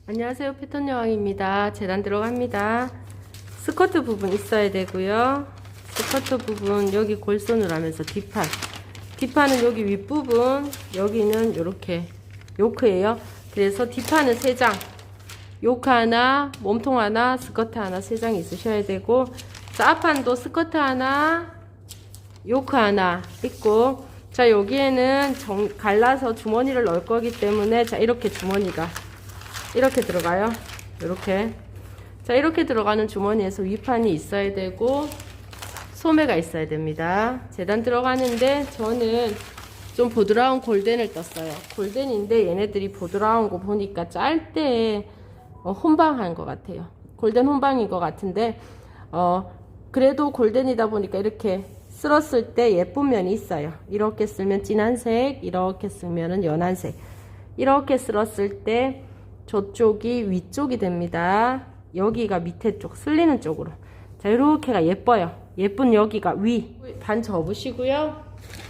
안녕하세요, 패턴 여왕입니다. 재단 들어갑니다. 스커트 부분 있어야 되고요. 스커트 부분 여기 골선으로 하면서 뒷판은 여기 윗부분, 여기는 이렇게 요크예요. 그래서 뒷판은 3장, 요크 하나, 몸통 하나, 스커트 하나 3장 있으셔야 되고, 자, 앞판도 스커트 하나, 요크 하나 있고, 자, 여기에는 갈라서 주머니를 넣을 거기 때문에, 자, 이렇게 주머니가 이렇게 들어가요. 이렇게. 자, 이렇게 들어가는 주머니에서 위판이 있어야 되고 소매가 있어야 됩니다. 재단 들어가는데 저는 좀 보드라운 골덴을 떴어요. 골덴인데 얘네들이 보드라운 거 보니까 짤 때 혼방한 것 같아요. 골덴 혼방인 것 같은데 그래도 골덴이다 보니까 이렇게 쓸었을 때 예쁜 면이 있어요. 이렇게 쓰면 진한색, 이렇게 쓰면은 연한색. 이렇게 쓸었을 때 저쪽이 위쪽이 됩니다. 여기가 밑에 쪽, 슬리는 쪽으로. 자, 이렇게가 예뻐요. 예쁜 여기가 위. 반 접으시고요.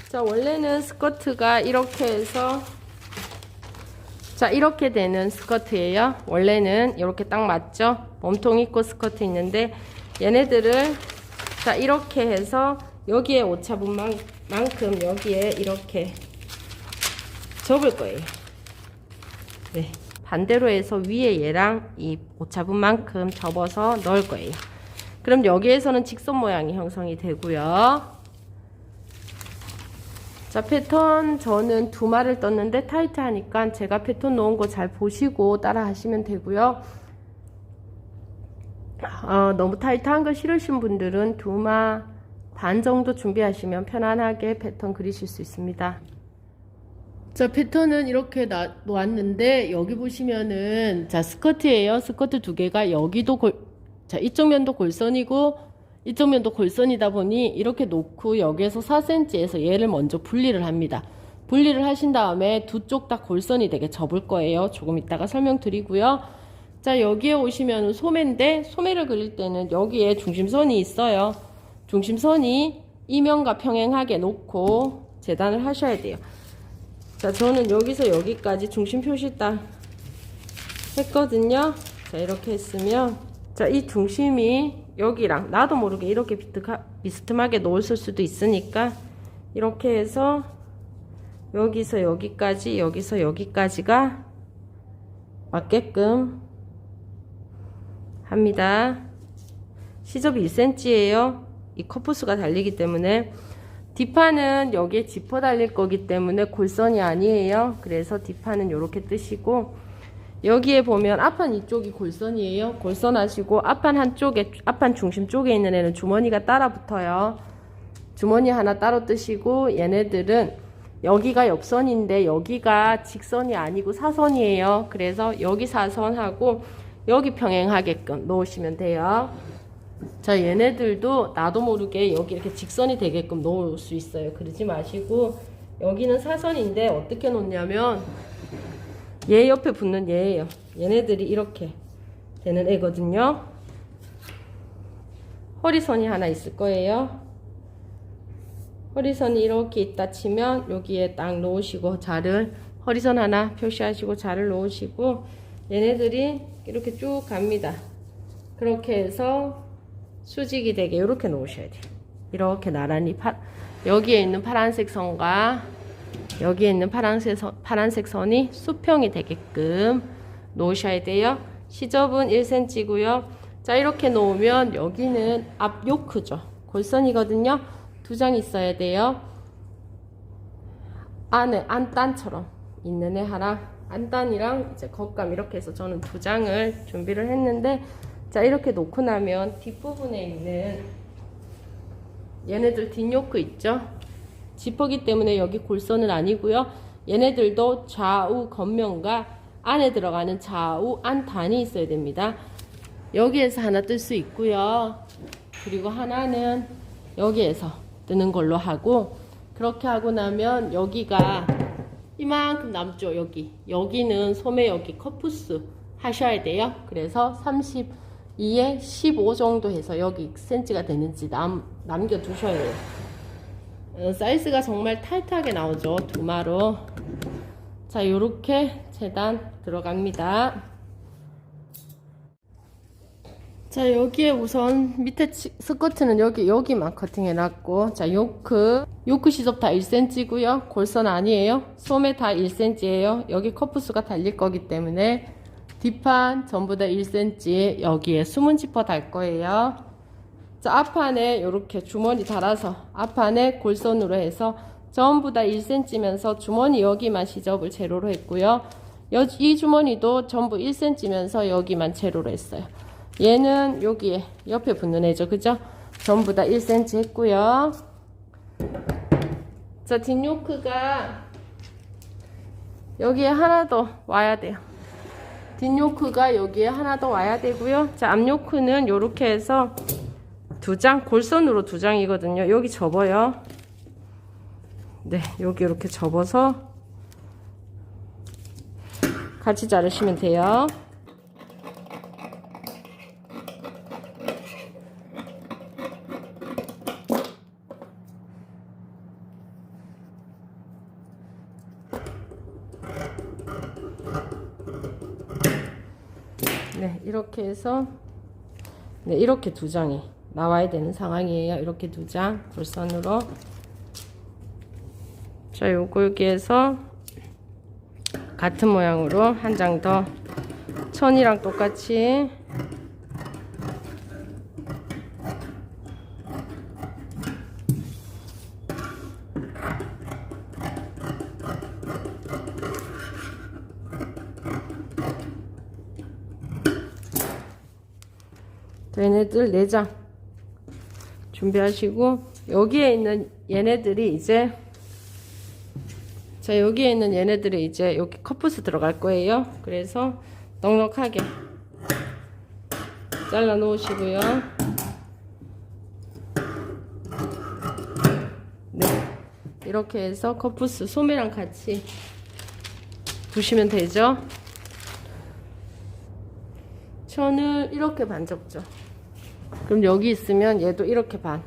자, 원래는 스커트가 이렇게 해서, 자, 이렇게 되는 스커트예요. 원래는 이렇게 딱 맞죠? 몸통 있고 스커트 있는데, 얘네들을, 자, 이렇게 해서 여기에 오차분 만큼 여기에 이렇게 접을 거예요. 네. 반대로 해서 위에 얘랑 이 오차분만큼 접어서 넣을 거예요. 그럼 여기에서는 직선 모양이 형성이 되고요. 자, 패턴 저는 2마를 떴는데 타이트하니까 제가 패턴 놓은 거 잘 보시고 따라 하시면 되고요. 너무 타이트한 거 싫으신 분들은 2마 반 정도 준비하시면 편안하게 패턴 그리실 수 있습니다. 자, 패턴은 이렇게 놓았는데 여기 보시면은 자, 스커트예요. 스커트 2개가 여기도 자, 이쪽 면도 골선이고 이쪽 면도 골선이다 보니 이렇게 놓고 여기에서 4cm에서 얘를 먼저 분리를 합니다. 분리를 하신 다음에 두 쪽 다 골선이 되게 접을 거예요. 조금 이따가 설명드리고요. 자, 여기에 오시면 소매인데 소매를 그릴 때는 여기에 중심선이 있어요. 중심선이 이면과 평행하게 놓고 재단을 하셔야 돼요. 자, 저는 여기서 여기까지 중심 표시 딱 했거든요. 자, 이렇게 했으면, 자, 이 중심이 여기랑 나도 모르게 이렇게 비스듬하게 놓았을 수도 있으니까, 이렇게 해서 여기서 여기까지, 여기서 여기까지가 맞게끔 합니다. 시접이 1cm예요. 이 컵부스가 달리기 때문에. 뒷판은 여기에 지퍼 달릴 거기 때문에 골선이 아니에요. 그래서 뒷판은 이렇게 뜨시고, 여기에 보면 앞판 이쪽이 골선이에요. 골선 하시고 앞판 한쪽에, 앞판 중심 쪽에 있는 애는 주머니가 따라 붙어요. 주머니 하나 따로 뜨시고, 얘네들은 여기가 옆선인데 여기가 직선이 아니고 사선이에요. 그래서 여기 사선하고 여기 평행하게끔 놓으시면 돼요. 자, 얘네들도 나도 모르게 여기 이렇게 직선이 되게끔 놓을 수 있어요. 그러지 마시고, 여기는 사선인데 어떻게 놓냐면 얘 옆에 붙는 얘예요. 얘네들이 이렇게 되는 애거든요. 허리선이 하나 있을 거예요. 허리선이 이렇게 있다 치면 여기에 딱 놓으시고, 자를 허리선 하나 표시하시고 자를 놓으시고, 얘네들이 이렇게 쭉 갑니다. 그렇게 해서 수직이 되게 이렇게 놓으셔야 돼요. 이렇게 나란히 여기에 있는 파란색 선과 여기에 있는 파란색 선이 수평이 되게끔 놓으셔야 돼요. 시접은 1cm고요. 자, 이렇게 놓으면 여기는 앞 요크죠. 골선이거든요. 2장 있어야 돼요. 안에 안단처럼 있는 애 하나, 안단이랑 이제 겉감 이렇게 해서 저는 2장을 준비를 했는데, 자, 이렇게 놓고 나면 뒷부분에 있는 얘네들 뒷요크 있죠? 지퍼기 때문에 여기 골선은 아니고요. 얘네들도 좌우 겉면과 안에 들어가는 좌우 안단이 있어야 됩니다. 여기에서 하나 뜰 수 있고요. 그리고 하나는 여기에서 뜨는 걸로 하고, 그렇게 하고 나면 여기가 이만큼 남죠. 여기는 소매 여기 컵푸스 하셔야 돼요. 그래서 32에 15 정도 해서 여기 cm가 되는지 남겨두셔야 해요. 사이즈가 정말 타이트하게 나오죠. 2마로. 자, 요렇게 재단 들어갑니다. 자, 여기에 우선 밑에 스커트는 여기만 커팅해 놨고, 자, 요크 시접 다 1cm고요. 골선 아니에요. 소매 다 1cm예요. 여기 커프스가 달릴 거기 때문에 뒷판 전부 다 1cm, 여기에 숨은 지퍼 달 거예요. 자, 앞판에 이렇게 주머니 달아서 앞판에 골선으로 해서 전부 다 1cm면서 주머니 여기만 시접을 제로로 했고요. 이 주머니도 전부 1cm면서 여기만 제로로 했어요. 얘는 여기에 옆에 붙는 애죠, 그죠? 전부 다 1cm 했고요. 자, 뒷요크가 여기에 하나 더 와야 돼요. 뒷요크가 여기에 하나 더 와야 되고요. 자, 앞요크는 요렇게 해서 2장, 골선으로 2장이거든요. 여기 접어요. 네, 여기 이렇게 접어서 같이 자르시면 돼요. 네, 이렇게 해서 네, 이렇게 2장이 나와야 되는 상황이에요. 이렇게 2장 골선으로. 자, 요거 여기에서 같은 모양으로 한 장 더 천이랑 똑같이 얘네들 4장 준비하시고, 여기에 있는 얘네들이 이제, 자, 여기에 있는 얘네들이 이제 여기 커프스 들어갈 거예요. 그래서 넉넉하게 잘라 놓으시고요. 네, 이렇게 해서 커프스 소매랑 같이 두시면 되죠. 천을 이렇게 반 접죠. 그럼 여기 있으면 얘도 이렇게 반,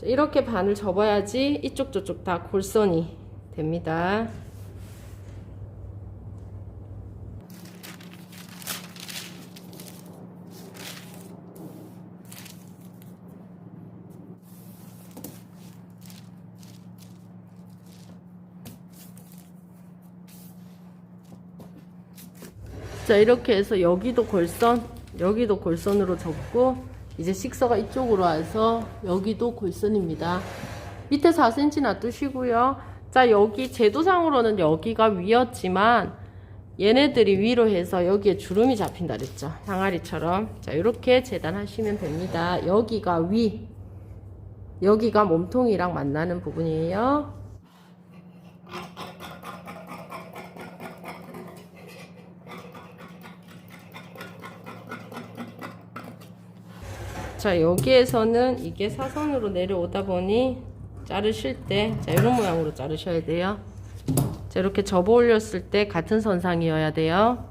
이렇게 반을 접어야지 이쪽 저쪽 다 골선이 됩니다. 자, 이렇게 해서 여기도 골선으로 접고, 이제 식서가 이쪽으로 와서 여기도 골선입니다. 밑에 4cm 놔두시고요. 자, 여기 제도상으로는 여기가 위였지만 얘네들이 위로 해서 여기에 주름이 잡힌다 그랬죠. 항아리처럼. 자, 이렇게 재단하시면 됩니다. 여기가 위, 여기가 몸통이랑 만나는 부분이에요. 자, 여기에서는 이게 사선으로 내려오다 보니 자르실 때, 자, 이런 모양으로 자르셔야 돼요. 자, 이렇게 접어 올렸을 때 같은 선상이어야 돼요.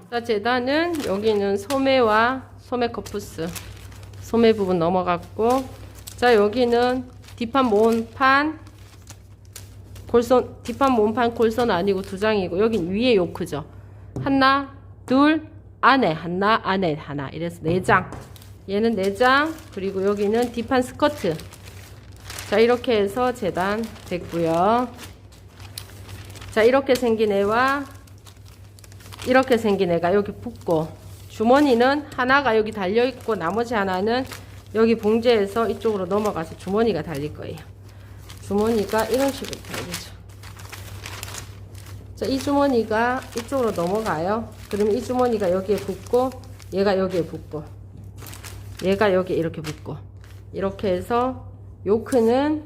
자, 재단은 여기는 소매와 소매 커프스, 소매 부분 넘어갔고, 자, 여기는 뒷판 모음판 골선, 뒷판 모음판 골선 아니고 2장이고, 여긴 위에 요크죠. 하나, 둘, 안에 하나, 안에 하나, 이래서 4장. 얘는 4장. 그리고 여기는 뒷판 스커트. 자, 이렇게 해서 재단 됐고요. 자, 이렇게 생긴 애와 이렇게 생긴 애가 여기 붙고, 주머니는 하나가 여기 달려있고 나머지 하나는 여기 봉제에서 이쪽으로 넘어가서 주머니가 달릴 거예요. 주머니가 이런 식으로 달리죠. 자, 이 주머니가 이쪽으로 넘어가요. 그러면 이 주머니가 여기에 붙고, 얘가 여기에 붙고, 얘가 여기에 이렇게 붙고, 이렇게 해서 요크는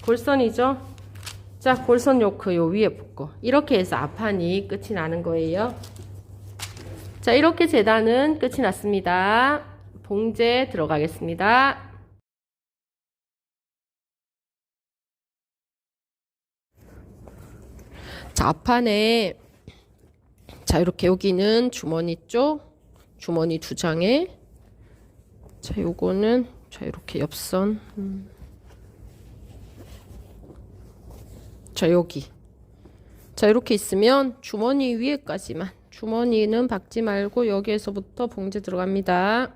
골선이죠. 자, 골선 요크 요 위에 붙고, 이렇게 해서 앞판이 끝이 나는 거예요. 자, 이렇게 재단은 끝이 났습니다. 봉제 들어가겠습니다. 자, 앞판에, 자, 이렇게 여기는 주머니 쪽, 주머니 2장에 자 요거는 자 이렇게 옆선 자 여기 자 이렇게 있으면 주머니 위에까지만 주머니는 박지 말고 여기에서부터 봉제 들어갑니다.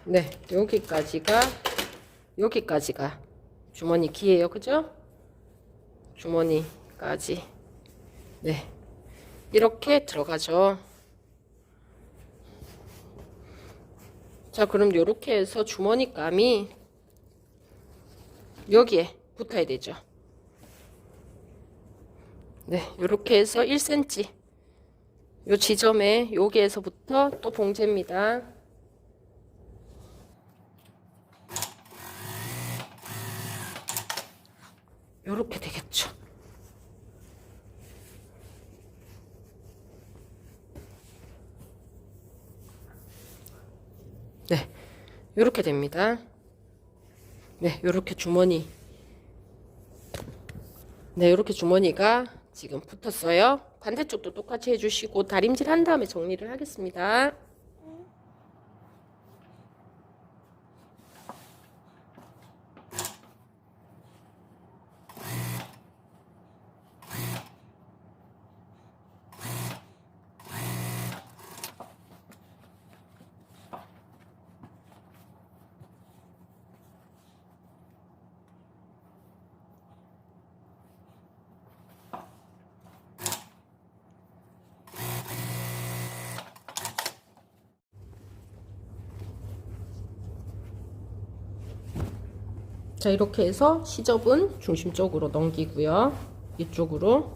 네, 여기까지가 주머니 기예요. 그죠? 주머니까지. 네. 이렇게 들어가죠. 자, 그럼 요렇게 해서 주머니감이 여기에 붙어야 되죠. 네, 요렇게 해서 1cm 요 지점에 여기에서부터 또 봉제입니다. 요렇게 되겠죠. 네, 요렇게 됩니다. 네, 요렇게 주머니. 네, 요렇게 주머니가 지금 붙었어요. 반대쪽도 똑같이 해주시고 다림질 한 다음에 정리를 하겠습니다. 자, 이렇게 해서 시접은 중심 쪽으로 넘기고요. 이쪽으로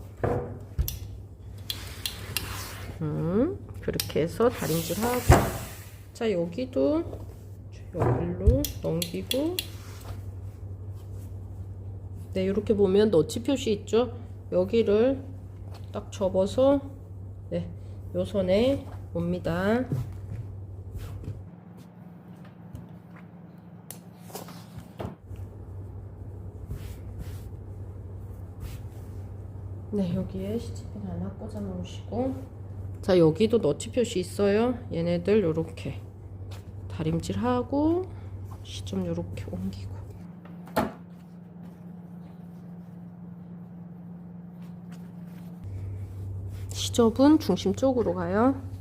그렇게 해서 다림질 하고 자, 여기도 여기로 넘기고 네, 이렇게 보면 너치 표시 있죠? 여기를 딱 접어서 네, 요 선에 옵니다. 네, 여기에 시치핀 하나 꽂아 놓으시고 자, 여기도 너치 표시 있어요. 얘네들 요렇게 다림질 하고 시점 요렇게 옮기고 시접은 중심 쪽으로 가요.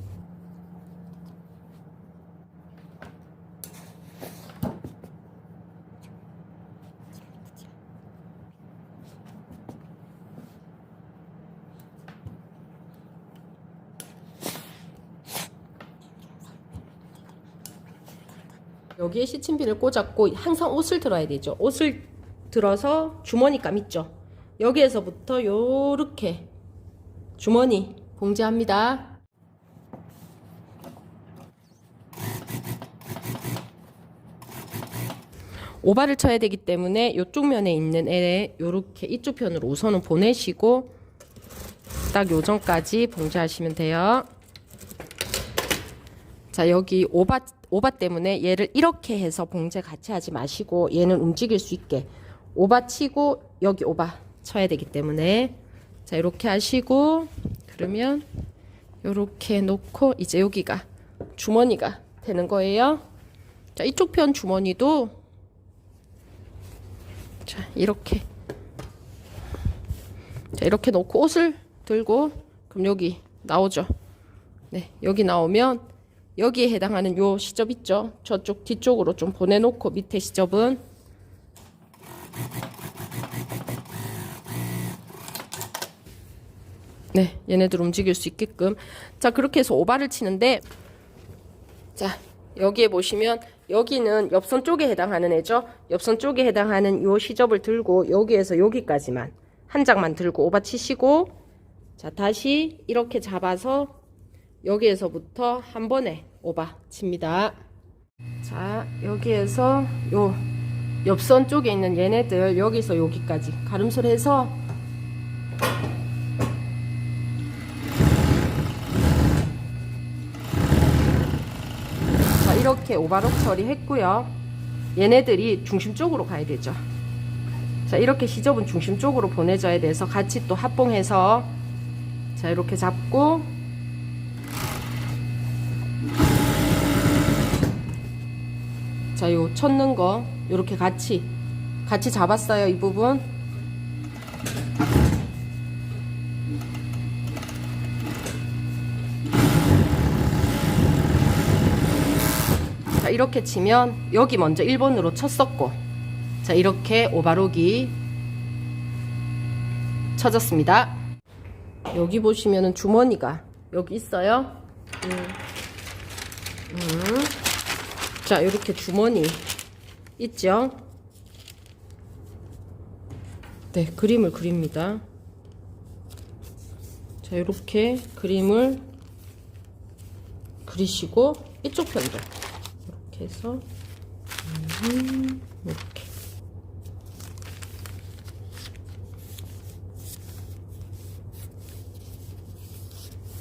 여기에 시침핀을 꽂았고 항상 옷을 들어야 되죠. 옷을 들어서 주머니감 있죠. 여기에서부터 요렇게 주머니 봉제합니다. 오바를 쳐야 되기 때문에 이쪽 면에 있는 애 요렇게 이쪽 편으로 우선은 보내시고 딱 요정까지 봉제하시면 돼요. 자, 여기 오바 때문에 얘를 이렇게 해서 봉제 같이 하지 마시고 얘는 움직일 수 있게 오바 치고 여기 오바 쳐야 되기 때문에 자, 이렇게 하시고 그러면 이렇게 놓고 이제 여기가 주머니가 되는 거예요. 자, 이쪽 편 주머니도 자, 이렇게 자, 이렇게 놓고 옷을 들고 그럼 여기 나오죠. 네, 여기 나오면 여기에 해당하는 요 시접 있죠? 저쪽 뒤쪽으로 좀 보내놓고 밑에 시접은 네, 얘네들 움직일 수 있게끔 자, 그렇게 해서 오바를 치는데 자, 여기에 보시면 여기는 옆선 쪽에 해당하는 애죠? 옆선 쪽에 해당하는 요 시접을 들고 여기에서 여기까지만 한 장만 들고 오바 치시고 자, 다시 이렇게 잡아서 여기에서부터 한 번에 오바 칩니다. 자, 여기에서 요 옆선 쪽에 있는 얘네들 여기서 여기까지 가름소를 해서 자, 이렇게 오바록 처리했고요. 얘네들이 중심 쪽으로 가야 되죠. 자, 이렇게 시접은 중심 쪽으로 보내줘야 돼서 같이 또 합봉해서 자, 이렇게 잡고 자, 요 쳤는 거 요렇게 같이 잡았어요. 이 부분. 자, 이렇게 치면 여기 먼저 1번으로 쳤었고 자, 이렇게 오바록이 쳐졌습니다. 여기 보시면은 주머니가 여기 있어요. 자, 이렇게 주머니 있죠? 네, 그림을 그립니다. 자, 이렇게 그림을 그리시고 이쪽 편도 이렇게 해서 이렇게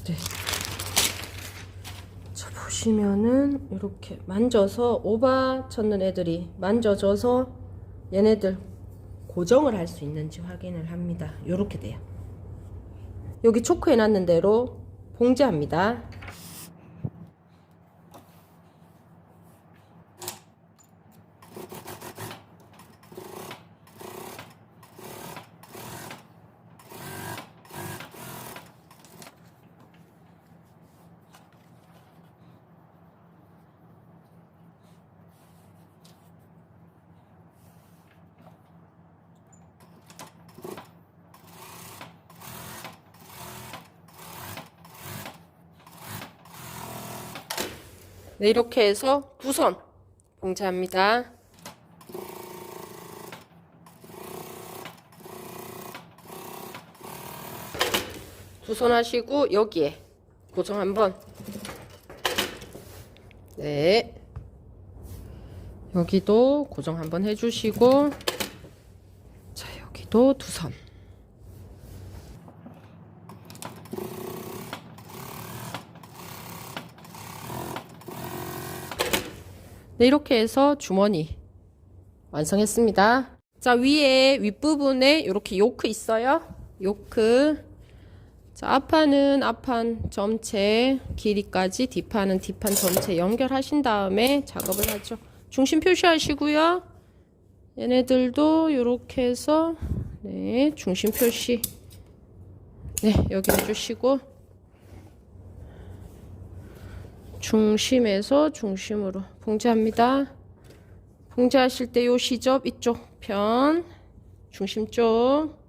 네. 자, 보시면은 이렇게 만져서 오바 쳤는 애들이 만져져서 얘네들 고정을 할 수 있는지 확인을 합니다. 요렇게 돼요. 여기 초크 해놨는 대로 봉제합니다. 네, 이렇게 해서 2선 봉제합니다. 두 손 하시고 여기에 고정 한번. 네, 여기도 고정 한번 해주시고 자, 여기도 2선. 네, 이렇게 해서 주머니 완성했습니다. 자, 위에 윗부분에 이렇게 요크 있어요. 요크. 자, 앞판은 앞판 전체 길이까지, 뒷판은 뒷판 전체 연결하신 다음에 작업을 하죠. 중심 표시하시고요. 얘네들도 이렇게 해서 네, 중심 표시 네, 여기 해주시고 중심에서 중심으로 봉제합니다. 봉제하실 때 요 시접 이쪽 편 중심 쪽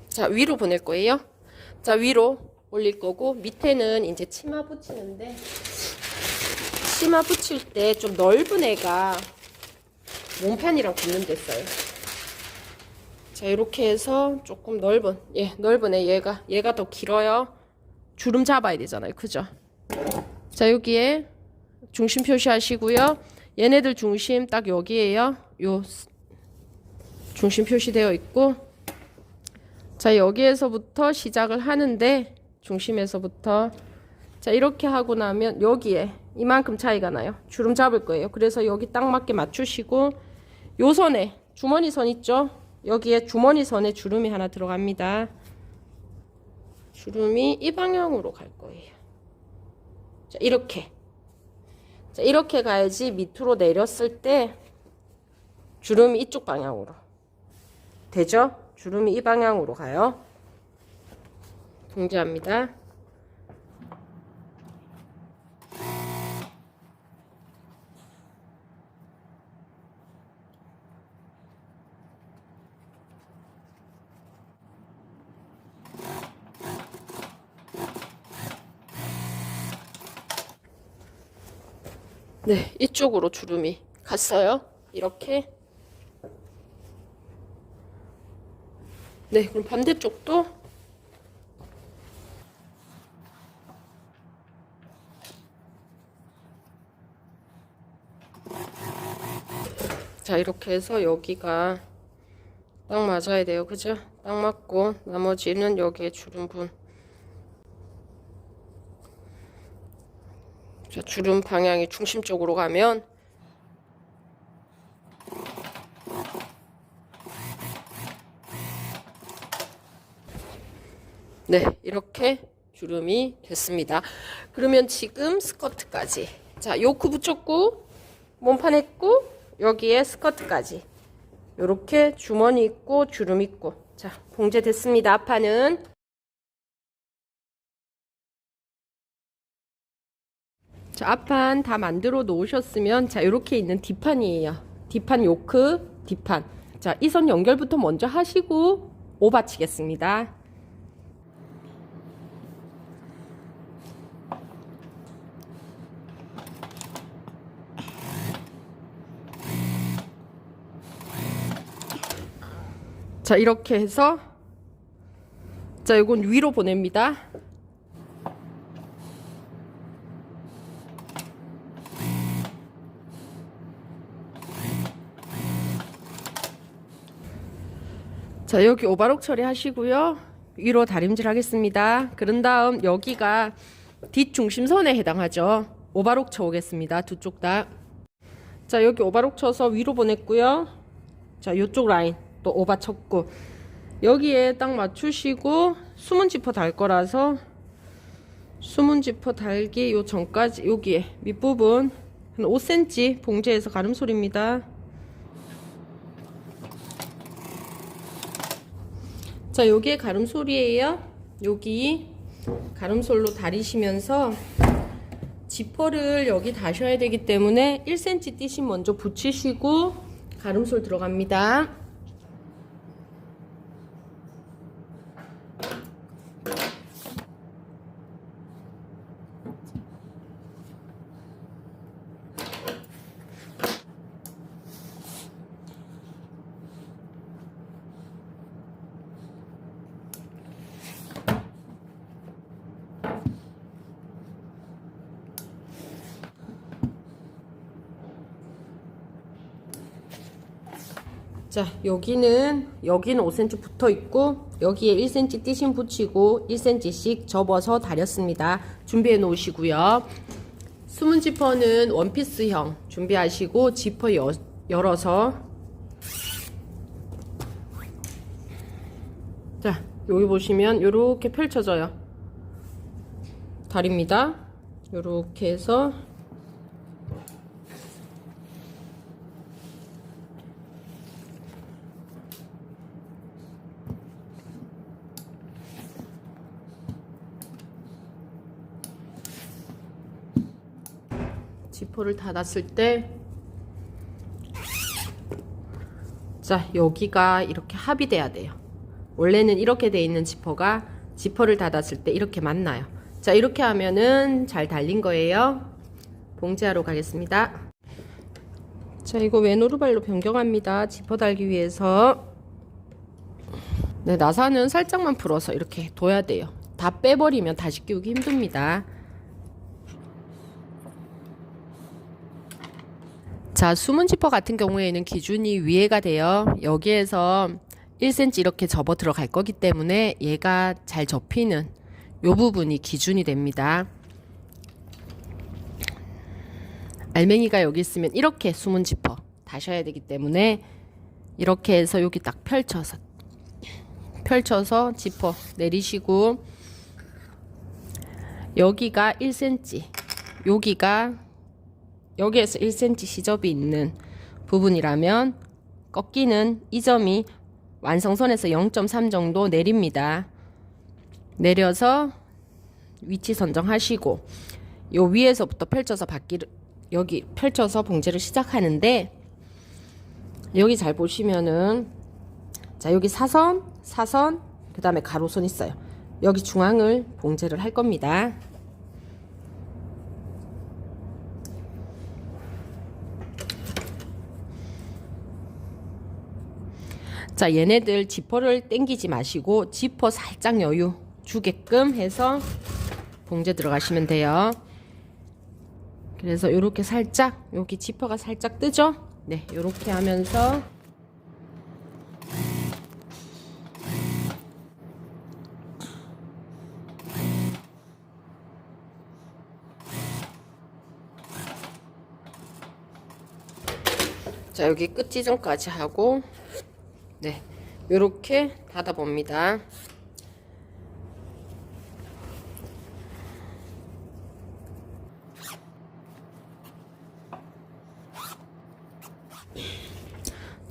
자, 위로 보낼 거예요. 자, 위로 올릴 거고 밑에는 이제 치마 붙이는데 치마 붙일 때 좀 넓은 애가 몸판이랑 붙는 데 써요. 자, 이렇게 해서 조금 넓은 넓은 애 얘가 더 길어요. 주름 잡아야 되잖아요. 그죠? 자, 여기에 중심 표시하시고요. 얘네들 중심 딱 여기에요. 요 중심 표시되어 있고 자, 여기에서부터 시작을 하는데 중심에서부터 자, 이렇게 하고 나면 여기에 이만큼 차이가 나요. 주름 잡을 거예요. 그래서 여기 딱 맞게 맞추시고 요 선에 주머니 선 있죠? 여기에 주머니 선에 주름이 하나 들어갑니다. 주름이 이 방향으로 갈 거예요. 자, 이렇게. 자, 이렇게 가야지 밑으로 내렸을 때 주름이 이쪽 방향으로 되죠? 주름이 이 방향으로 가요. 봉제합니다. 네, 이쪽으로 주름이 갔어요. 이렇게. 네, 그럼 반대쪽도 자, 이렇게 해서 여기가 딱 맞아야 돼요. 그죠? 딱 맞고 나머지는 여기에 주름분. 자, 주름 방향이 중심 쪽으로 가면 네, 이렇게 주름이 됐습니다. 그러면 지금 스커트까지. 자, 요크 붙였고 몸판 했고 여기에 스커트까지. 요렇게 주머니 있고 주름 있고. 자, 봉제 됐습니다. 앞판은. 자, 앞판 다 만들어 놓으셨으면 자, 요렇게 있는 뒷판이에요. 뒷판 요크, 뒷판. 자, 이 선 연결부터 먼저 하시고 오받치겠습니다. 자, 이렇게 해서 자, 이건 위로 보냅니다. 자, 여기 오바록 처리하시고요. 위로 다림질 하겠습니다. 그런 다음 여기가 뒷중심선에 해당하죠. 오바록 쳐 오겠습니다. 두 쪽 다. 자, 여기 오바록 쳐서 위로 보냈고요. 자, 요쪽 라인 또 오바 쳤고 여기에 딱 맞추시고 숨은 지퍼 달 거라서 숨은 지퍼 달기 요 전까지 여기에 밑부분 한 5cm 봉제해서 가름솔입니다. 자, 여기에 가름솔이에요. 여기 가름솔로 다리시면서 지퍼를 여기 다셔야 되기 때문에 1cm 띠심 먼저 붙이시고 가름솔 들어갑니다. 자, 여기는 5cm 붙어 있고 여기에 1cm 띠심 붙이고 1cm씩 접어서 다렸습니다. 준비해 놓으시고요. 숨은 지퍼는 원피스형 준비하시고 지퍼 열어서 자, 여기 보시면 요렇게 펼쳐져요. 다리입니다. 요렇게 해서 지퍼를 닫았을 때 자, 여기가 이렇게 합이 돼야 돼요. 원래는 이렇게 돼 있는 지퍼가 지퍼를 닫았을 때 이렇게 만나요. 자, 이렇게 하면은 잘 달린 거예요. 봉제하러 가겠습니다. 자, 이거 왼 오르발로 변경합니다. 지퍼 달기 위해서. 네, 나사는 살짝만 풀어서 이렇게 둬야 돼요. 다 빼버리면 다시 끼우기 힘듭니다. 자, 숨은 지퍼 같은 경우에는 기준이 위에가 돼요. 여기에서 1cm 이렇게 접어 들어갈 거기 때문에 얘가 잘 접히는 요 부분이 기준이 됩니다. 알맹이가 여기 있으면 이렇게 숨은 지퍼 다셔야 되기 때문에 이렇게 해서 여기 딱 펼쳐서 지퍼 내리시고 여기가 1cm 여기에서 1cm 시접이 있는 부분이라면 꺾이는 이 점이 완성선에서 0.3 정도 내립니다. 내려서 위치 선정하시고 요 위에서부터 펼쳐서 여기 펼쳐서 봉제를 시작하는데 여기 잘 보시면은 자, 여기 사선 그 다음에 가로선 있어요. 여기 중앙을 봉제를 할 겁니다. 자, 얘네들 지퍼를 당기지 마시고 지퍼 살짝 여유 주게끔 해서 봉제 들어가시면 돼요. 그래서 이렇게 살짝 여기 지퍼가 살짝 뜨죠? 네, 요렇게 하면서 자, 여기 끝 지점까지 하고 네, 요렇게 닫아 봅니다.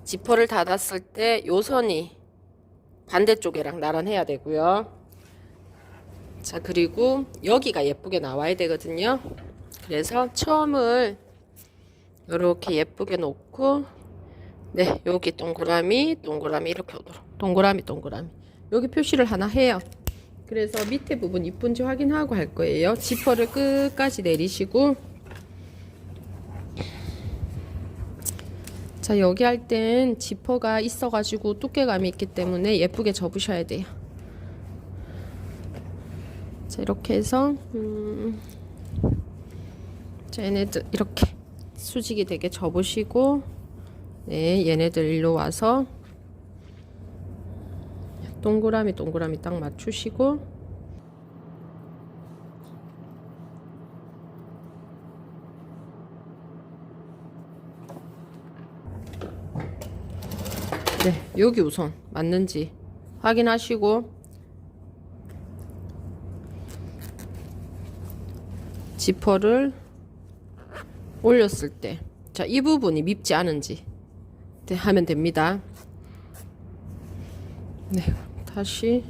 지퍼를 닫았을 때 요 선이 반대쪽이랑 나란해야 되고요. 자, 그리고 여기가 예쁘게 나와야 되거든요. 그래서 처음을 이렇게 예쁘게 놓고 네, 여기 동그라미 동그라미 이렇게 오도록 동그라미 동그라미 여기 표시를 하나 해요. 그래서 밑에 부분 이쁜지 확인하고 할 거예요. 지퍼를 끝까지 내리시고 자, 여기 할 땐 지퍼가 있어가지고 두께감이 있기 때문에 예쁘게 접으셔야 돼요. 자, 이렇게 해서 자, 얘네들 이렇게 수직이 되게 접으시고 네, 얘네들 일로 와서 동그라미 동그라미 딱 맞추시고 네, 여기 우선 맞는지 확인하시고 지퍼를 올렸을 때 자, 이 부분이 밉지 않은지 네, 하면 됩니다. 네, 다시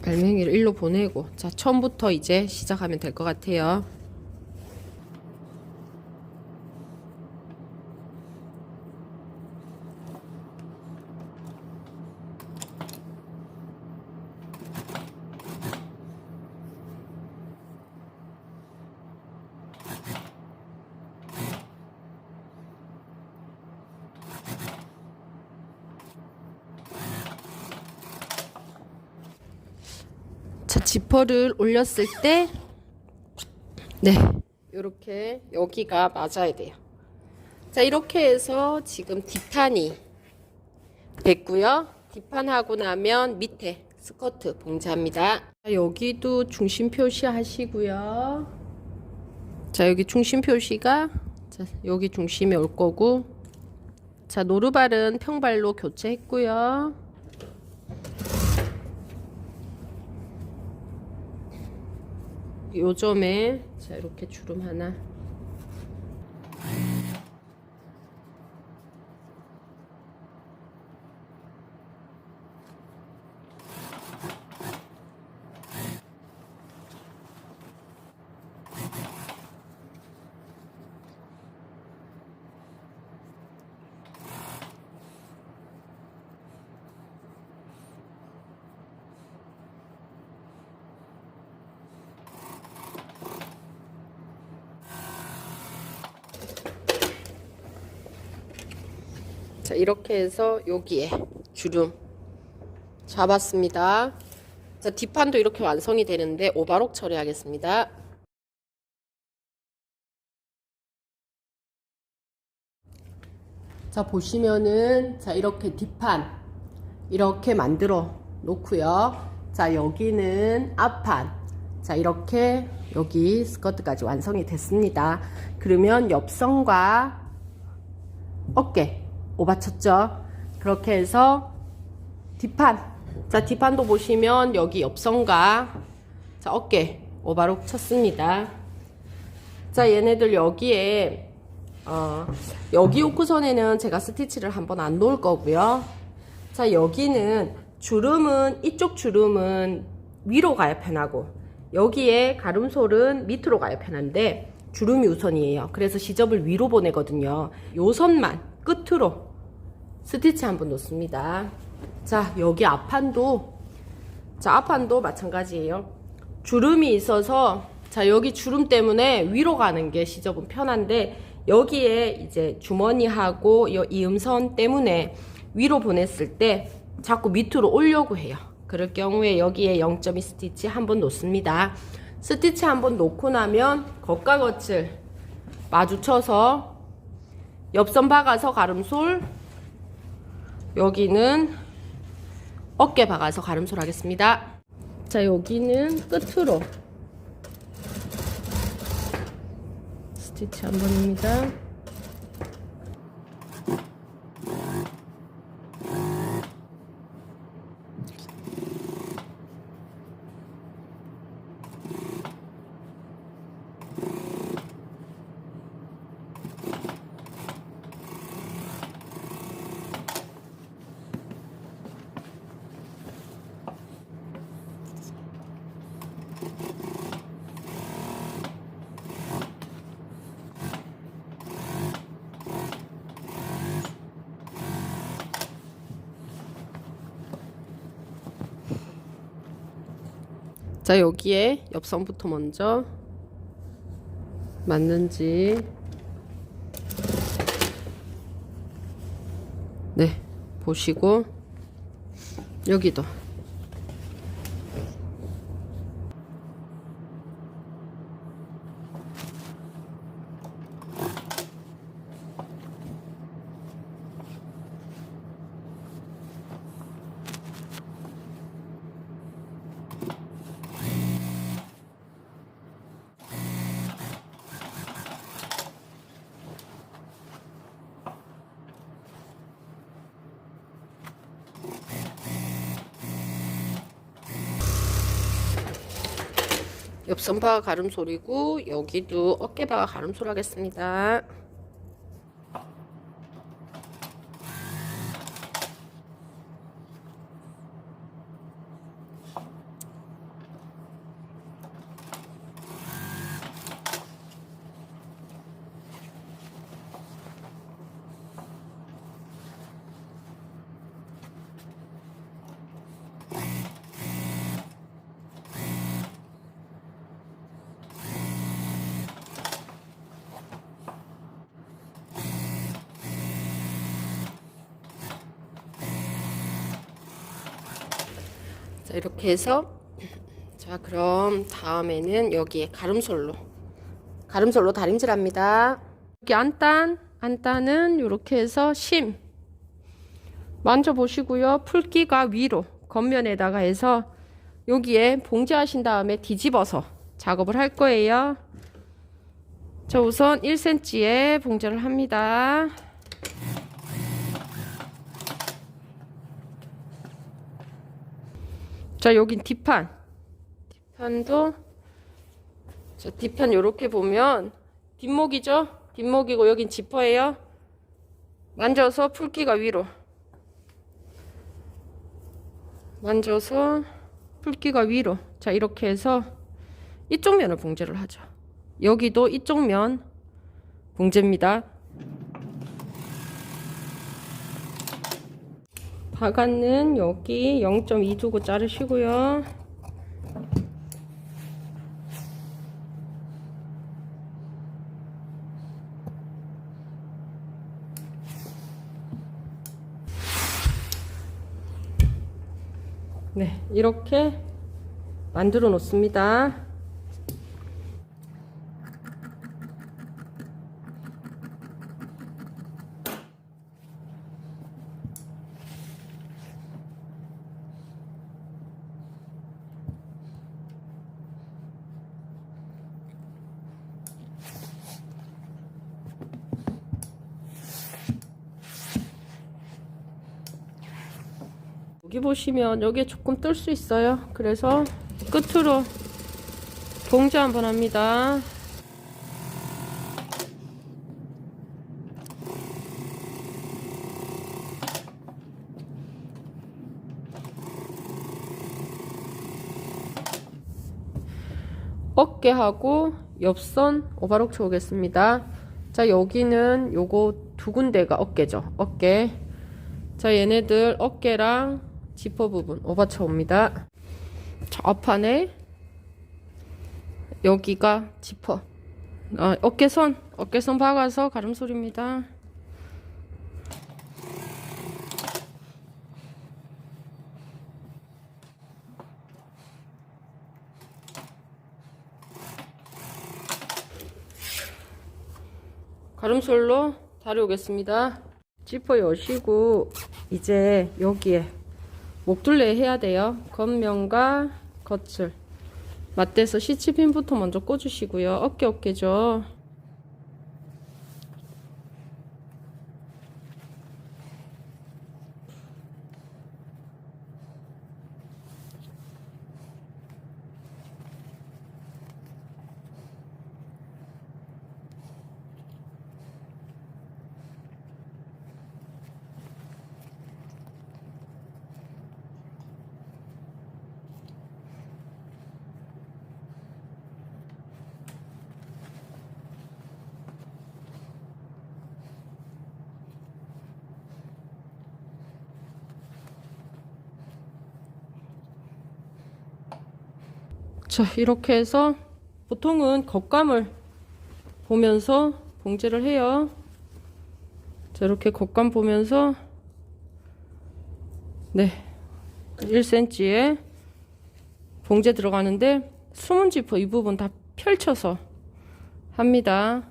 알맹이를 일로 보내고 자, 처음부터 이제 시작하면 될 것 같아요. 자, 지퍼를 올렸을 때 네, 요렇게 여기가 맞아야 돼요. 자, 이렇게 해서 지금 뒷판이 됐고요. 뒷판하고 나면 밑에 스커트 봉제합니다. 자, 여기도 중심 표시 하시고요. 자, 여기 중심 표시가 자, 여기 중심에 올 거고 자, 노루발은 평발로 교체했고요. 요점에 자, 이렇게 주름 하나 자, 이렇게 해서 여기에 주름 잡았습니다. 자, 뒷판도 이렇게 완성이 되는데 오바록 처리하겠습니다. 자, 보시면은 자, 이렇게 뒷판 이렇게 만들어 놓고요. 자, 여기는 앞판 자, 이렇게 여기 스커트까지 완성이 됐습니다. 그러면 옆선과 어깨 오바쳤죠. 그렇게 해서 뒷판 자, 뒷판도 보시면 여기 옆선과 자, 어깨 오바록 쳤습니다. 자, 얘네들 여기에 여기 호크선에는 제가 스티치를 한번 안 놓을 거고요. 자, 여기는 주름은 이쪽 주름은 위로 가야 편하고 여기에 가름솔은 밑으로 가야 편한데 주름이 우선이에요. 그래서 시접을 위로 보내거든요. 요 선만 끝으로 스티치 한번 놓습니다. 자, 여기 앞판도 자, 앞판도 마찬가지예요. 주름이 있어서 자, 여기 주름 때문에 위로 가는 게 시접은 편한데 여기에 이제 주머니하고 이 음선 때문에 위로 보냈을 때 자꾸 밑으로 오려고 해요. 그럴 경우에 여기에 0.2 스티치 한번 놓습니다. 스티치 한번 놓고 나면 겉과 겉을 마주쳐서 옆선 박아서 가름솔, 여기는 어깨 박아서 가름솔 하겠습니다. 자, 여기는 끝으로 스티치 한 번입니다. 자, 여기에 옆선부터 먼저 맞는지 네, 보시고 여기도 옆선바가 가름솔이고 여기도 어깨바가 가름솔 하겠습니다. 자, 이렇게 해서 자, 그럼 다음에는 여기에 가름솔로 다림질 합니다. 여기 안단은 이렇게 해서 심 만져보시고요. 풀기가 위로 겉면에다가 해서 여기에 봉제하신 다음에 뒤집어서 작업을 할 거예요. 자, 우선 1cm에 봉제를 합니다. 자, 여긴 뒷판도 자, 뒷판 요렇게 보면 뒷목이죠? 뒷목이고 여긴 지퍼예요. 만져서 풀기가 위로 만져서 풀기가 위로. 자, 이렇게 해서 이쪽 면을 봉제를 하죠. 여기도 이쪽 면 봉제입니다. 바가는 여기 0.2 두고 자르시고요. 네, 이렇게 만들어 놓습니다. 여기 보시면 여기에 조금 뜰 수 있어요. 그래서 끝으로 봉제 한번 합니다. 어깨하고 옆선 오바로크 오겠습니다. 자, 여기는 요거 두 군데가 어깨죠. 어깨. 자, 얘네들 어깨랑 지퍼 부분 오바쳐 옵니다. 자, 앞판에 여기가 지퍼. 어깨선 박아서 가름솔입니다. 가름솔로 다려오겠습니다. 지퍼 여시고 이제 여기에 목둘레 해야 돼요. 겉면과 겉을 맞대서 시치핀부터 먼저 꽂으시고요. 어깨죠. 자, 이렇게 해서 보통은 겉감을 보면서 봉제를 해요. 자, 이렇게 겉감 보면서 네, 1cm에 봉제 들어가는데 숨은 지퍼 이 부분 다 펼쳐서 합니다.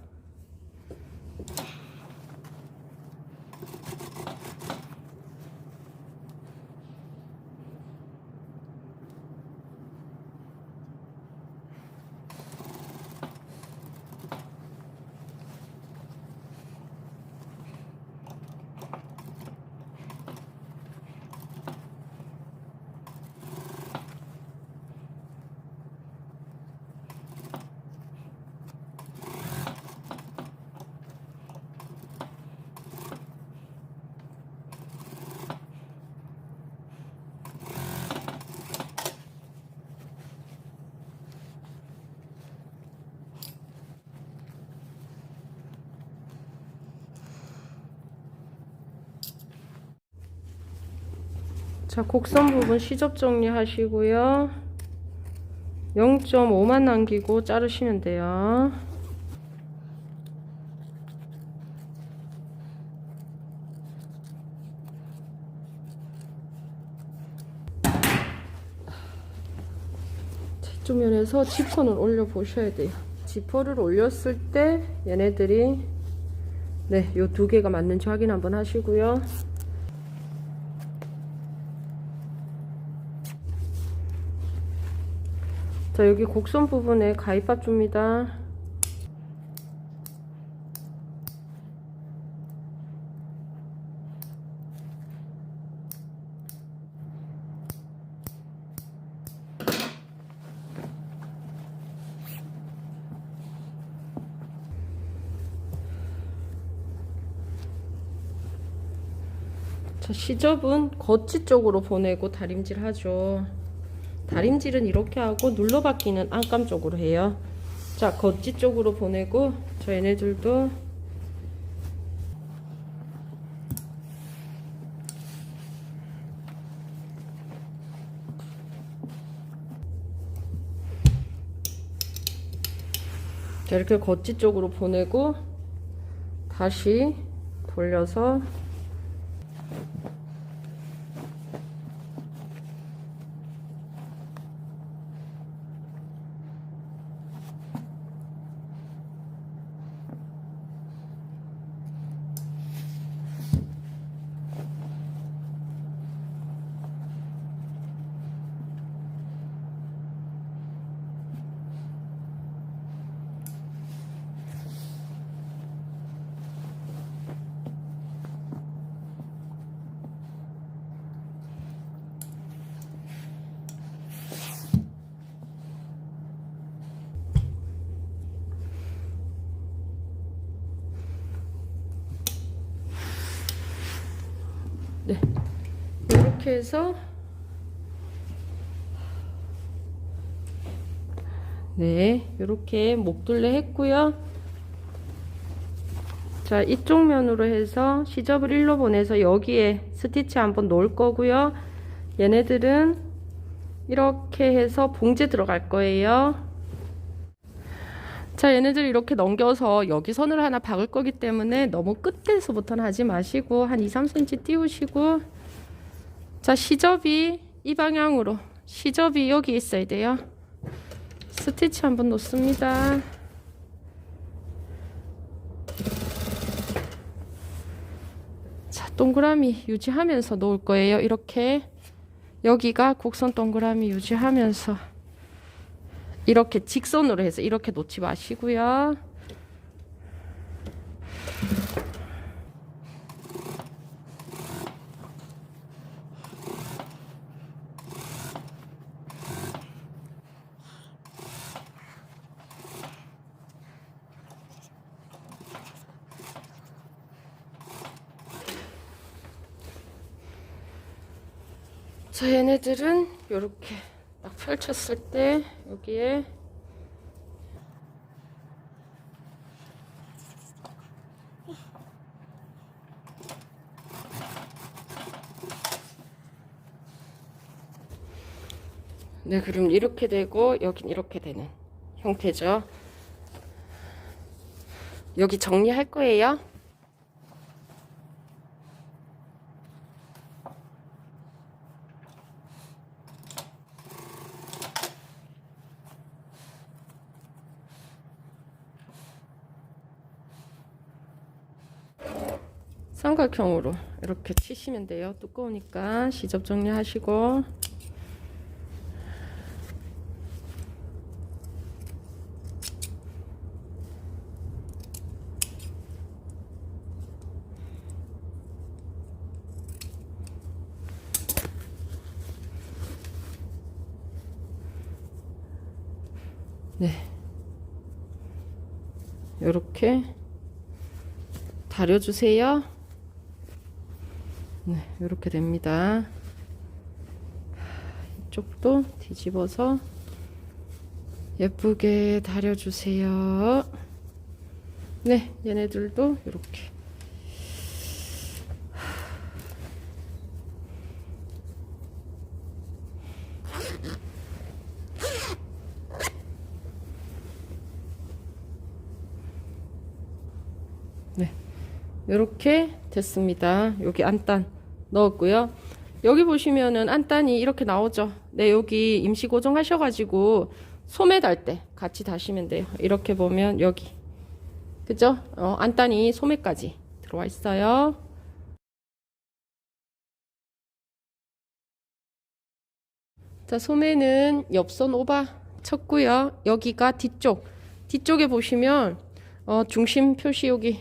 자, 곡선 부분 시접 정리하시고요. 0.5만 남기고 자르시면 돼요. 이쪽 면에서 지퍼는 올려 보셔야 돼요. 지퍼를 올렸을 때 얘네들이 네, 요 두 개가 맞는지 확인 한번 하시고요. 자, 여기 곡선 부분에 가위밥 줍니다. 자, 시접은 겉지 쪽으로 보내고 다림질 하죠. 다림질은 이렇게 하고 눌러받기는 안감 쪽으로 해요. 자, 겉지 쪽으로 보내고 저 얘네들도 자, 이렇게 겉지 쪽으로 보내고 다시 돌려서 네, 이렇게 해서 네, 이렇게 목둘레 했고요. 자, 이쪽 면으로 해서 시접을 일로 보내서 여기에 스티치 한번 놓을 거고요. 얘네들은 이렇게 해서 봉제 들어갈 거예요. 자, 얘네들 이렇게 넘겨서 여기 선을 하나 박을 거기 때문에 너무 끝에서부터는 하지 마시고 한 2-3cm 띄우시고, 자, 시접이 이 방향으로, 시접이 여기 있어야 돼요. 스티치 한번 놓습니다. 동그라미 유지하면서 놓을 거예요. 이렇게 여기가 곡선 동그라미 유지하면서 이렇게 직선으로 해서 이렇게 놓지 마시고요. 자, 얘네들은 이렇게 딱 펼쳤을 때 여기에 네, 그럼 이렇게 되고 여긴 이렇게 되는 형태죠. 여기 정리할 거예요. 삼각형으로 이렇게 치시면 돼요. 두꺼우니까 시접 정리하시고. 네, 이렇게 다려주세요. 네, 이렇게 됩니다. 이쪽도 뒤집어서 예쁘게 다려주세요. 네, 얘네들도 이렇게. 네, 이렇게 됐습니다. 여기 안단 넣었고요. 여기 보시면은 안단이 이렇게 나오죠. 네, 여기 임시 고정하셔가지고 소매 달 때 같이 다시면 돼요. 이렇게 보면 여기, 그죠? 안단이 소매까지 들어와 있어요. 자, 소매는 옆선 오바 쳤고요. 여기가 뒤쪽에 보시면 중심 표시 여기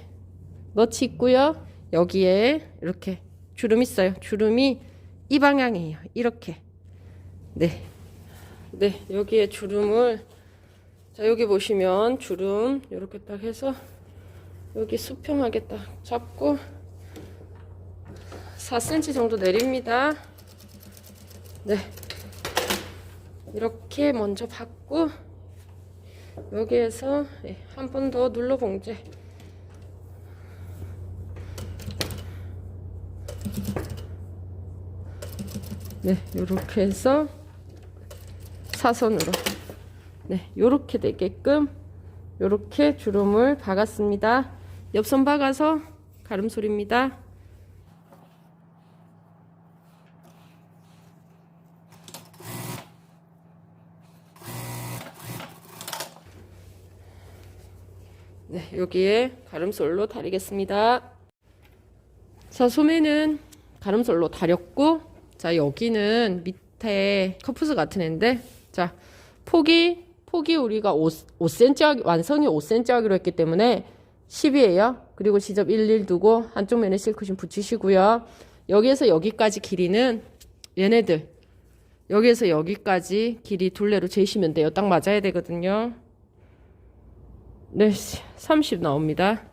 너치 있고요. 여기에 이렇게 주름 있어요. 주름이 이 방향이에요. 이렇게. 네. 네, 여기에 주름을, 자, 여기 보시면 주름 이렇게 딱 해서 여기 수평하게 딱 잡고 4cm 정도 내립니다. 네. 이렇게 먼저 받고 여기에서 한 번 더 눌러 봉제. 네, 요렇게 해서 사선으로, 네, 요렇게 되게끔 요렇게 주름을 박았습니다. 옆선 박아서 가름솔입니다. 네, 여기에 가름솔로 다리겠습니다. 자, 소매는 가름솔로 다렸고, 자, 여기는 밑에 커프스 같은 애인데, 자, 폭이 우리가 5cm 완성이 5cm 하기로 했기 때문에 10이에요. 그리고 지점 11 두고 한쪽 면에 실크심 붙이시고요. 여기에서 여기까지 길이는 얘네들, 여기에서 여기까지 길이 둘레로 재시면 돼요. 딱 맞아야 되거든요. 네, 30 나옵니다.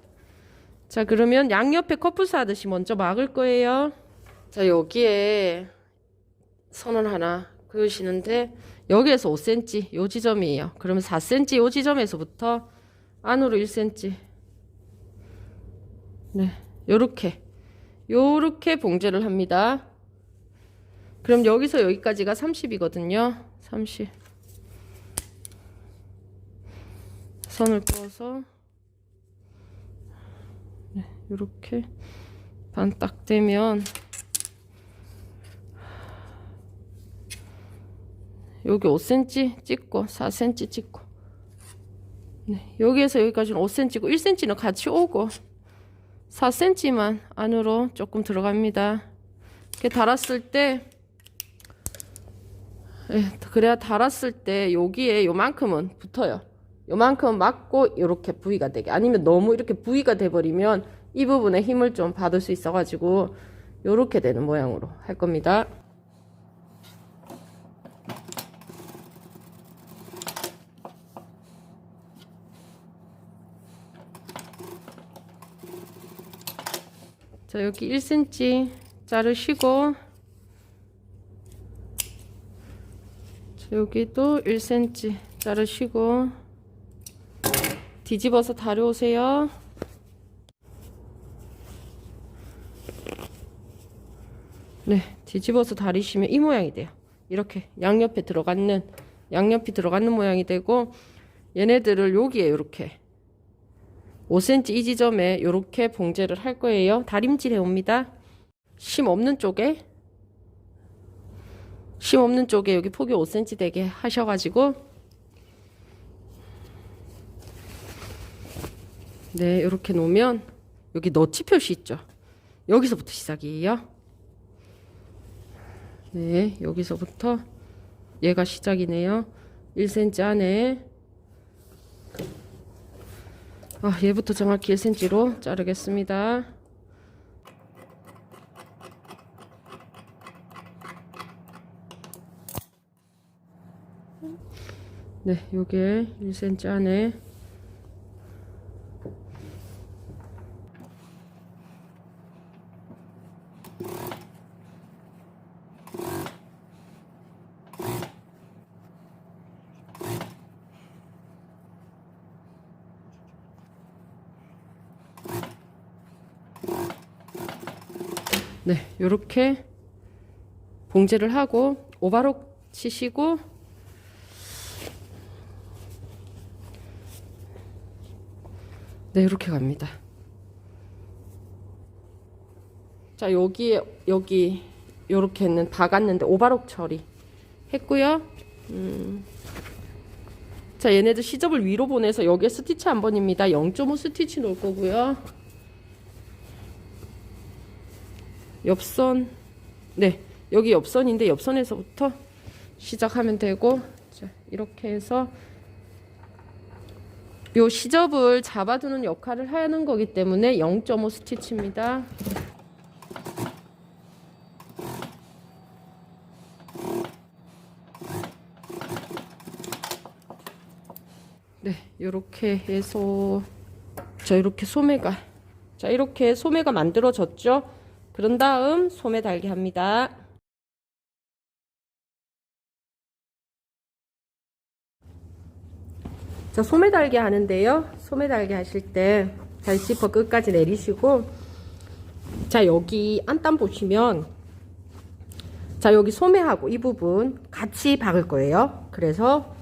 자, 그러면 양옆에 커프스 하듯이 먼저 막을 거예요. 자, 여기에 선을 하나 그으시는데 여기에서 5cm 요 지점이에요. 그러면 4cm 요 지점에서부터 안으로 1cm. 네, 요렇게 봉제를 합니다. 그럼 여기서 여기까지가 30이거든요. 30. 선을 그어서 네, 요렇게 반 딱 되면 여기 5cm 찍고 4cm 찍고, 네, 여기에서 여기까지는 5cm고 1cm는 같이 오고 4cm만 안으로 조금 들어갑니다. 이렇게 달았을 때 그래야 달았을 때 여기에 요만큼은 붙어요. 요만큼 맞고 이렇게 V가 되게. 아니면 너무 이렇게 V가 돼버리면 이 부분에 힘을 좀 받을 수 있어가지고 요렇게 되는 모양으로 할 겁니다. 자, 여기 1cm 자르시고, 자, 여기도 1cm 자르시고, 뒤집어서 다려오세요. 네, 뒤집어서 다리시면 이 모양이 돼요. 이렇게 양옆이 들어가는 모양이 되고, 얘네들을 여기에 이렇게 5cm 이 지점에 이렇게 봉제를 할 거예요. 다림질 해옵니다. 심 없는 쪽에 여기 폭이 5cm 되게 하셔가지고, 네, 이렇게 놓으면 여기 너치 표시 있죠. 여기서부터 시작이에요. 네, 여기서부터 얘가 시작이네요. 1cm 안에, 얘부터 정확히 1cm로 자르겠습니다. 네, 요게 1cm 안에. 네, 요렇게 봉제를 하고 오바록 치시고, 네, 이렇게 갑니다. 자, 여기 요렇게는 박았는데 오바록 처리 했고요. 자, 얘네들 시접을 위로 보내서 여기에 스티치 한 번입니다. 0.5 스티치 놓을 거고요. 옆선, 네, 여기 옆선인데 옆선에서부터 시작하면 되고, 자, 이렇게 해서 요 시접을 잡아두는 역할을 하는 거기 때문에 0.5 스티치입니다. 네, 요렇게 해서, 자, 이렇게 소매가 만들어졌죠? 그런 다음 소매 달기 합니다. 자, 소매 달기 하는데요. 소매 달기 하실 때 잘 짚어 끝까지 내리시고, 자, 여기 안단 보시면, 자, 여기 소매하고 이 부분 같이 박을 거예요. 그래서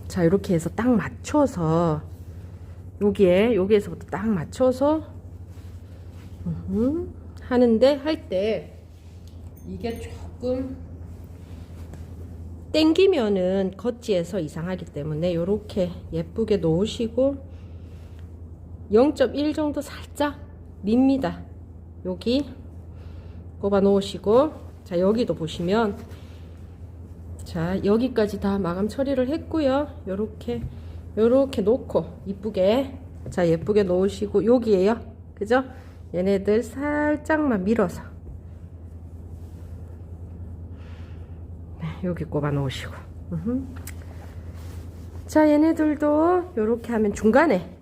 자, 이렇게 해서 딱 맞춰서 여기에서부터 딱 맞춰서 하는데, 할 때 이게 조금 땡기면은 겉지에서 이상하기 때문에 요렇게 예쁘게 놓으시고 0.1 정도 살짝 밉니다. 여기 꼽아 놓으시고, 자, 여기도 보시면, 자, 여기까지 다 마감 처리를 했고요. 요렇게 놓고 이쁘게, 자, 예쁘게 놓으시고, 여기에요, 그죠? 얘네들 살짝만 밀어서, 네, 여기 꼽아 놓으시고, 자, 얘네들도 요렇게 하면 중간에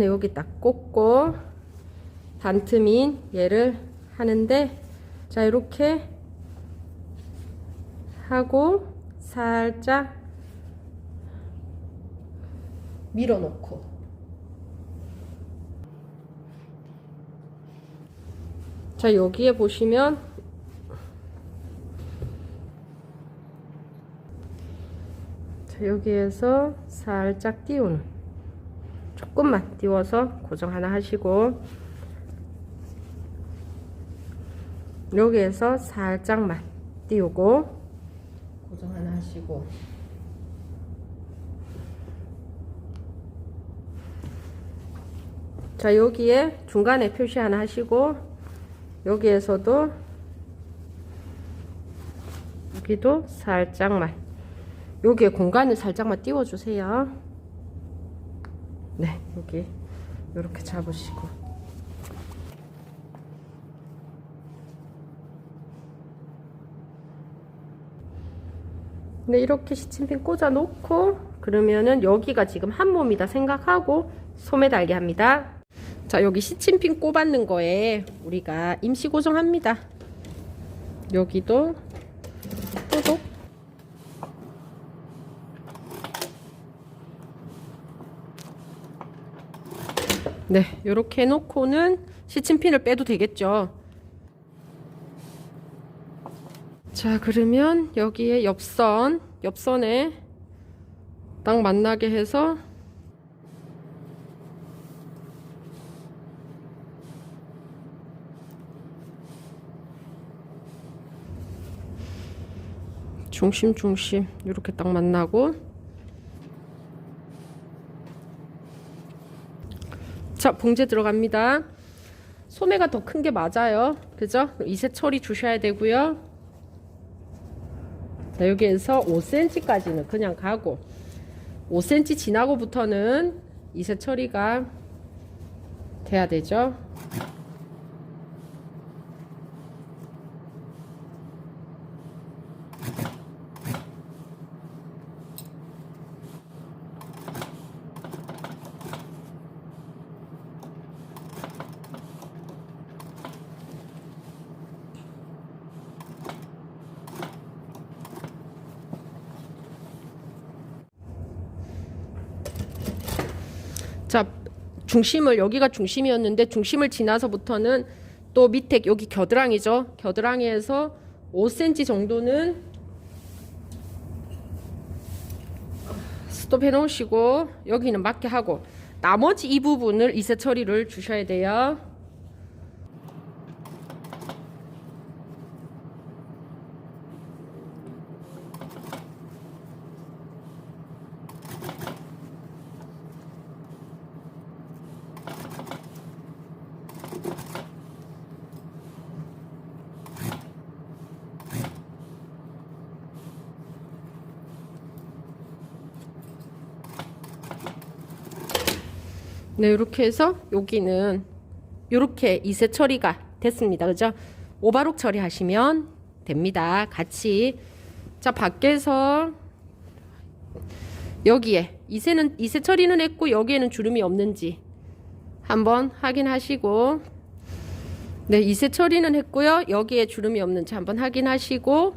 여기 딱 꽂고 반틈인 얘를 하는데, 자, 이렇게 하고 살짝 밀어놓고, 자, 여기에 보시면, 자, 여기에서 살짝 띄우는, 조금만 띄워서 고정 하나 하시고, 여기에서 살짝만 띄우고 고정 하나 하시고, 자, 여기에 중간에 표시 하나 하시고, 여기에서도, 여기도 살짝만, 여기에 공간을 살짝만 띄워주세요. 네, 여기, 이렇게 잡으시고. 네, 이렇게 시침핀 꽂아 놓고, 그러면은 여기가 지금 한 몸이다 생각하고 소매 달게 합니다. 자, 여기 시침핀 꼽았는 거에 우리가 임시 고정합니다. 여기도 또독. 네, 이렇게 해놓고는 시침핀을 빼도 되겠죠. 자, 그러면 여기에 옆선에 딱 만나게 해서 중심 이렇게 딱 만나고, 자, 봉제 들어갑니다. 소매가 더 큰 게 맞아요. 그죠? 이색 처리 주셔야 되고요. 자, 여기에서 5cm까지는 그냥 가고 5cm 지나고부터는 이색 처리가 돼야 되죠. 자, 중심을, 여기가 중심이었는데 중심을 지나서부터는 또 밑에 여기 겨드랑이죠. 겨드랑이에서 5cm 정도는 스톱 해 놓으시고 여기는 맞게 하고 나머지 이 부분을 이색 처리를 주셔야 돼요. 네, 이렇게 해서 여기는 이렇게 이색 처리가 됐습니다. 그죠? 오바록 처리하시면 됩니다. 같이. 자, 밖에서 여기에 이색 처리는 했고 여기에는 주름이 없는지 한번 확인하시고, 네, 이색 처리는 했고요. 여기에 주름이 없는지 한번 확인하시고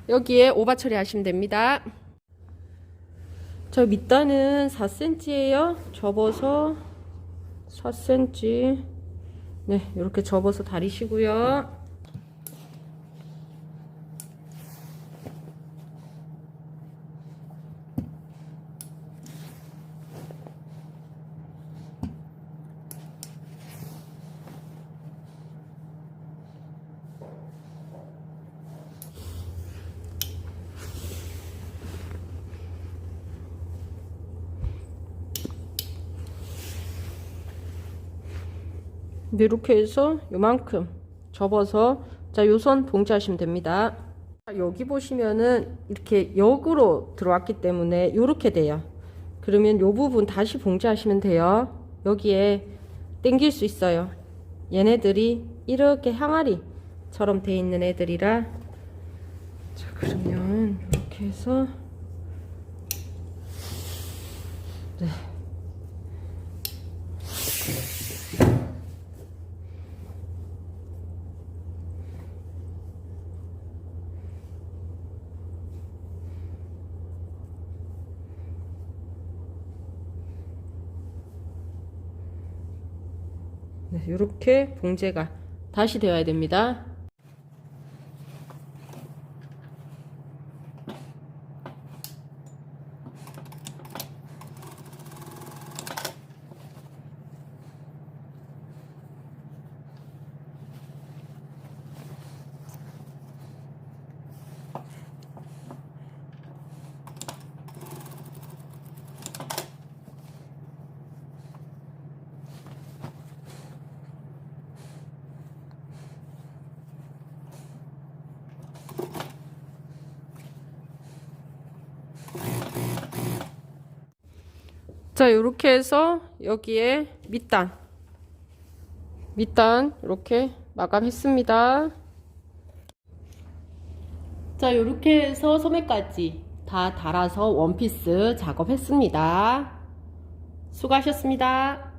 여기에 오바 처리하시면 됩니다. 저 밑단은 4cm예요. 접어서 4cm. 네, 이렇게 접어서 다리시고요. 네, 이렇게 해서 요만큼 접어서, 자, 요선 봉제하시면 됩니다. 여기 보시면은 이렇게 역으로 들어왔기 때문에 요렇게 돼요. 그러면 요 부분 다시 봉제하시면 돼요. 여기에 당길 수 있어요. 얘네들이 이렇게 항아리처럼 돼 있는 애들이라. 자, 그러면 이렇게 해서, 네. 네, 이렇게 봉제가 다시 되어야 됩니다. 자, 요렇게 해서 여기에 밑단 이렇게 마감했습니다. 자, 요렇게 해서 소매까지 다 달아서 원피스 작업했습니다. 수고하셨습니다.